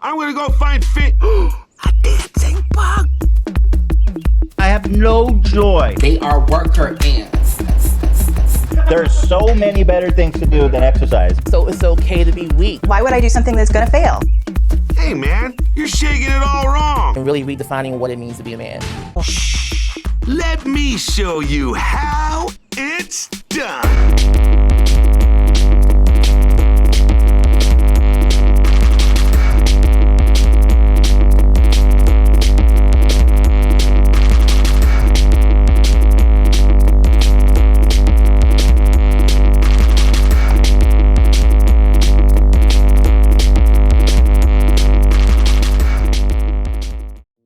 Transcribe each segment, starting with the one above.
I'm gonna go find a dancing bug. I have no joy. They are worker ants. There's so many better things to do than exercise. So it's okay to be weak. Why would I do something that's gonna fail? Hey man, you're shaking it all wrong. And really redefining what it means to be a man. Shh. Let me show you how it's done.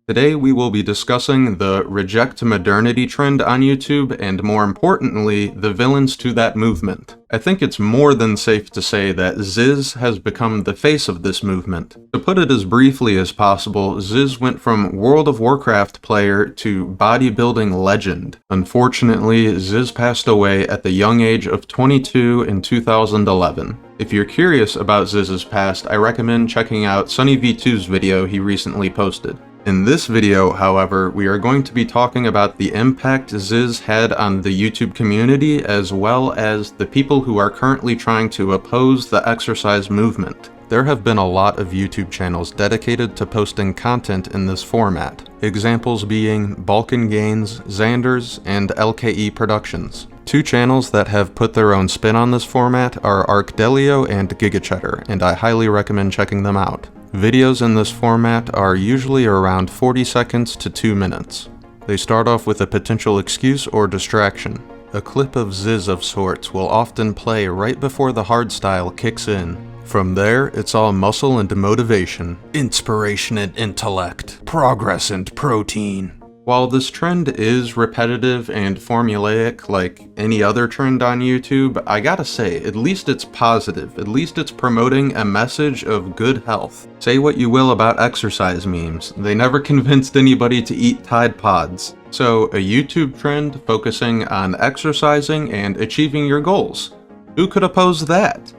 Today we will be discussing the reject modernity trend on YouTube and, more importantly, the villains to that movement. I think it's more than safe to say that Zyzz has become the face of this movement. To put it as briefly as possible, Zyzz went from World of Warcraft player to bodybuilding legend. Unfortunately, Zyzz passed away at the young age of 22 in 2011. If you're curious about Zyzz's past, I recommend checking out SunnyV2's video he recently posted. In this video, however, we are going to be talking about the impact Zyzz had on the YouTube community, as well as the people who are currently trying to oppose the exercise movement. There have been a lot of YouTube channels dedicated to posting content in this format, examples being Balkan Gains, Xanders, and LKE Productions. Two channels that have put their own spin on this format are Arcdelio and GigaCheddar, and I highly recommend checking them out. Videos in this format are usually around 40 seconds to 2 minutes. They start off with a potential excuse or distraction. A clip of Zyzz of sorts will often play right before the hardstyle kicks in. From there, it's all muscle and motivation, inspiration and intellect, progress and protein. While this trend is repetitive and formulaic like any other trend on YouTube, I gotta say, at least it's positive. At least it's promoting a message of good health. Say what you will about exercise memes, they never convinced anybody to eat Tide Pods. So, a YouTube trend focusing on exercising and achieving your goals. Who could oppose that?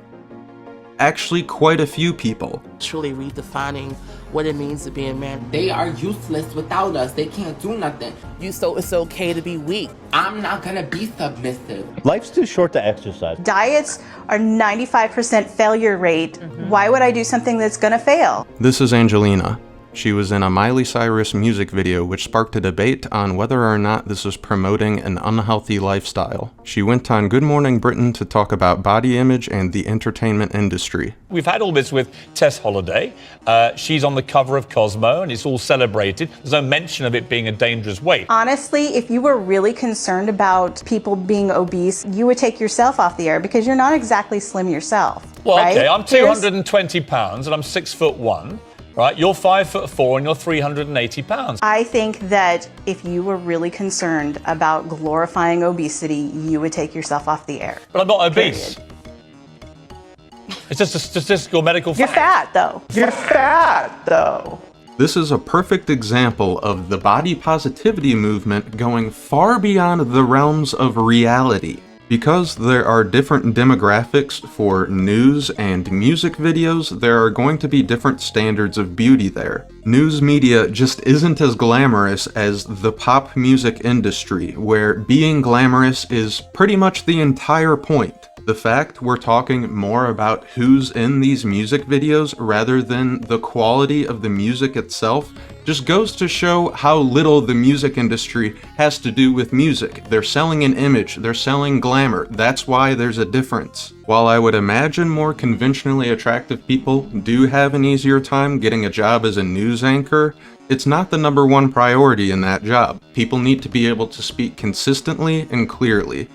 Actually, quite a few people. Truly redefining what it means to be a man. They are useless without us. They can't do nothing. So it's okay to be weak. I'm not gonna be submissive. Life's too short to exercise. Diets are 95% failure rate. Why would I do something that's gonna fail? This is Angelina. She was in a Miley Cyrus music video which sparked a debate on whether or not this is promoting an unhealthy lifestyle. She went on Good Morning Britain to talk about body image and the entertainment industry. We've had all this with Tess Holliday. She's on the cover of Cosmo and it's all celebrated. There's no mention of it being a dangerous weight. Honestly, if you were really concerned about people being obese, you would take yourself off the air because you're not exactly slim yourself. Well, right? okay, I'm 220 pounds and I'm 6'1". Right, you're 5'4" and you're 380 pounds. I think that if you were really concerned about glorifying obesity, you would take yourself off the air. But I'm not obese. Period. It's just a statistical medical fact. You're fat, though. You're fat, though. This is a perfect example of the body positivity movement going far beyond the realms of reality. Because there are different demographics for news and music videos, there are going to be different standards of beauty there. News media just isn't as glamorous as the pop music industry, where being glamorous is pretty much the entire point. The fact we're talking more about who's in these music videos rather than the quality of the music itself just goes to show how little the music industry has to do with music. They're selling an image, they're selling glamour, that's why there's a difference. While I would imagine more conventionally attractive people do have an easier time getting a job as a news anchor, it's not the #1 priority in that job. People need to be able to speak consistently and clearly.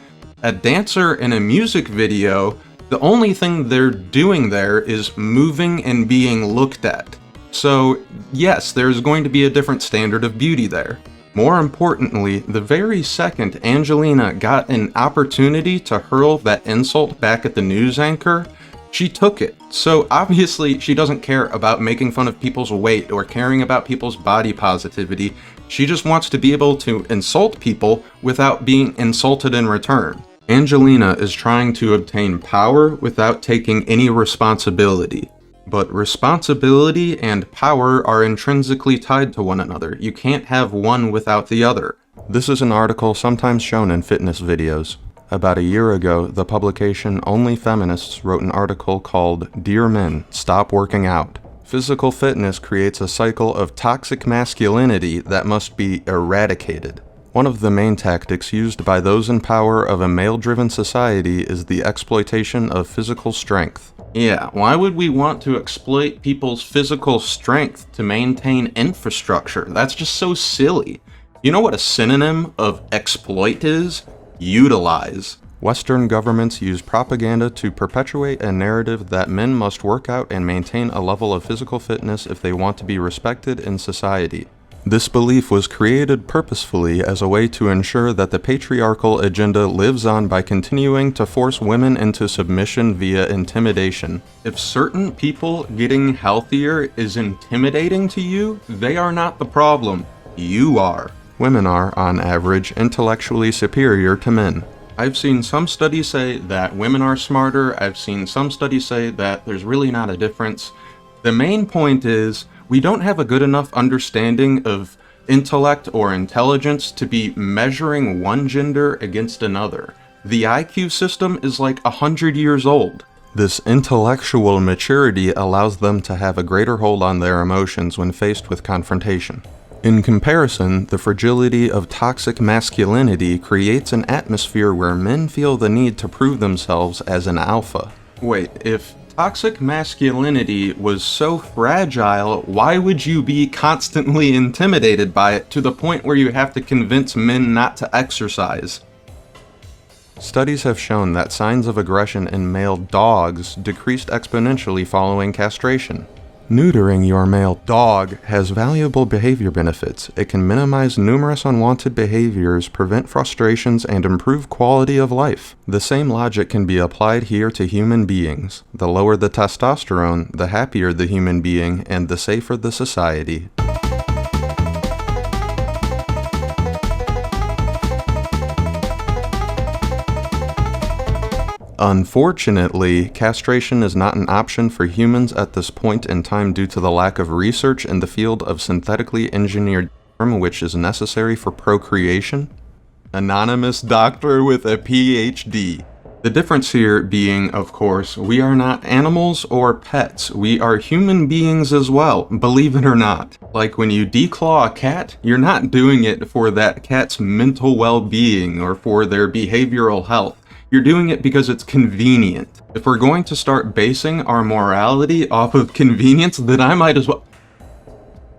A dancer in a music video, the only thing they're doing there is moving and being looked at. So yes, there's going to be a different standard of beauty there. More importantly, the very second Angelina got an opportunity to hurl that insult back at the news anchor, she took it. So obviously she doesn't care about making fun of people's weight or caring about people's body positivity. She just wants to be able to insult people without being insulted in return. Angelina is trying to obtain power without taking any responsibility. But responsibility and power are intrinsically tied to one another. You can't have one without the other. This is an article sometimes shown in fitness videos. About a year ago, the publication Only Feminists wrote an article called "Dear Men, Stop Working Out." Physical fitness creates a cycle of toxic masculinity that must be eradicated. One of the main tactics used by those in power of a male-driven society is the exploitation of physical strength. Yeah, why would we want to exploit people's physical strength to maintain infrastructure? That's just so silly. You know what a synonym of exploit is? Utilize. Western governments use propaganda to perpetuate a narrative that men must work out and maintain a level of physical fitness if they want to be respected in society. This belief was created purposefully as a way to ensure that the patriarchal agenda lives on by continuing to force women into submission via intimidation. If certain people getting healthier is intimidating to you, they are not the problem. You are. Women are, on average, intellectually superior to men. I've seen some studies say that women are smarter. I've seen some studies say that there's really not a difference. The main point is, we don't have a good enough understanding of intellect or intelligence to be measuring one gender against another. The IQ system is like 100 years old. This intellectual maturity allows them to have a greater hold on their emotions when faced with confrontation. In comparison, the fragility of toxic masculinity creates an atmosphere where men feel the need to prove themselves as an alpha. Wait, if toxic masculinity was so fragile, why would you be constantly intimidated by it to the point where you have to convince men not to exercise? Studies have shown that signs of aggression in male dogs decreased exponentially following castration. Neutering your male dog has valuable behavior benefits. It can minimize numerous unwanted behaviors, prevent frustrations, and improve quality of life. The same logic can be applied here to human beings. The lower the testosterone, the happier the human being, and the safer the society. Unfortunately, castration is not an option for humans at this point in time due to the lack of research in the field of synthetically engineered sperm which is necessary for procreation. Anonymous doctor with a PhD. The difference here being, of course, we are not animals or pets. We are human beings as well, believe it or not. Like when you declaw a cat, you're not doing it for that cat's mental well-being or for their behavioral health. You're doing it because it's convenient. If we're going to start basing our morality off of convenience, then I might as well...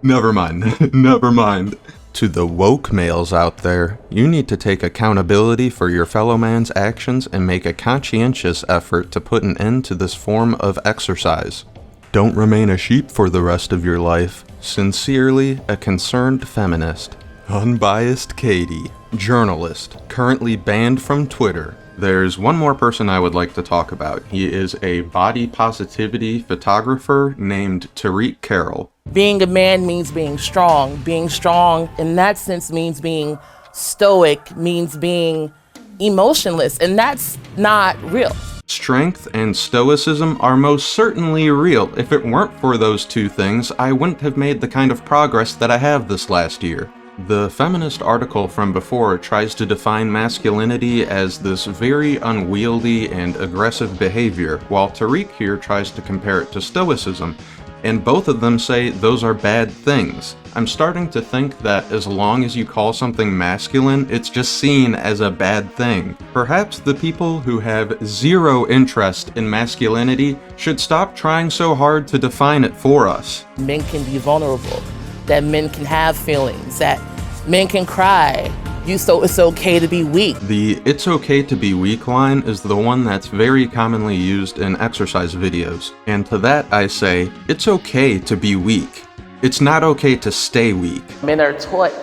Never mind. Never mind. To the woke males out there, you need to take accountability for your fellow man's actions and make a conscientious effort to put an end to this form of exercise. Don't remain a sheep for the rest of your life. Sincerely, a concerned feminist. Unbiased Katie, journalist, currently banned from Twitter. There's one more person I would like to talk about. He is a body positivity photographer named Tariq Carroll. Being a man means being strong. Being strong in that sense means being stoic, means being emotionless, and that's not real. Strength and stoicism are most certainly real. If it weren't for those two things, I wouldn't have made the kind of progress that I have this last year. The feminist article from before tries to define masculinity as this very unwieldy and aggressive behavior, while Tariq here tries to compare it to stoicism, and both of them say those are bad things. I'm starting to think that as long as you call something masculine, it's just seen as a bad thing. Perhaps the people who have zero interest in masculinity should stop trying so hard to define it for us. Men can be vulnerable, that men can have feelings, that men can cry. So it's okay to be weak. The "it's okay to be weak" line is the one that's very commonly used in exercise videos. And to that I say, it's okay to be weak. It's not okay to stay weak. Men are taught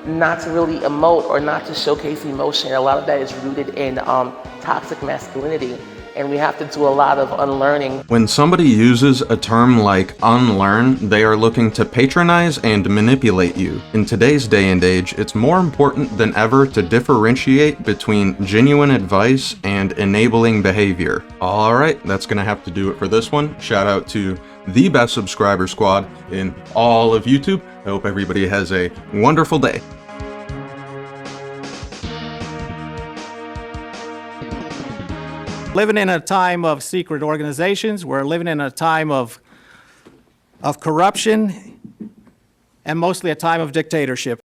not to really emote or not to showcase emotion. A lot of that is rooted in toxic masculinity. and we have to do a lot of unlearning. When somebody uses a term like unlearn, they are looking to patronize and manipulate you. In today's day and age, it's more important than ever to differentiate between genuine advice and enabling behavior. Alright, that's gonna have to do it for this one. Shout out to the best subscriber squad in all of YouTube. I hope everybody has a wonderful day. Living in a time of secret organizations, we're living in a time of corruption, and mostly a time of dictatorship.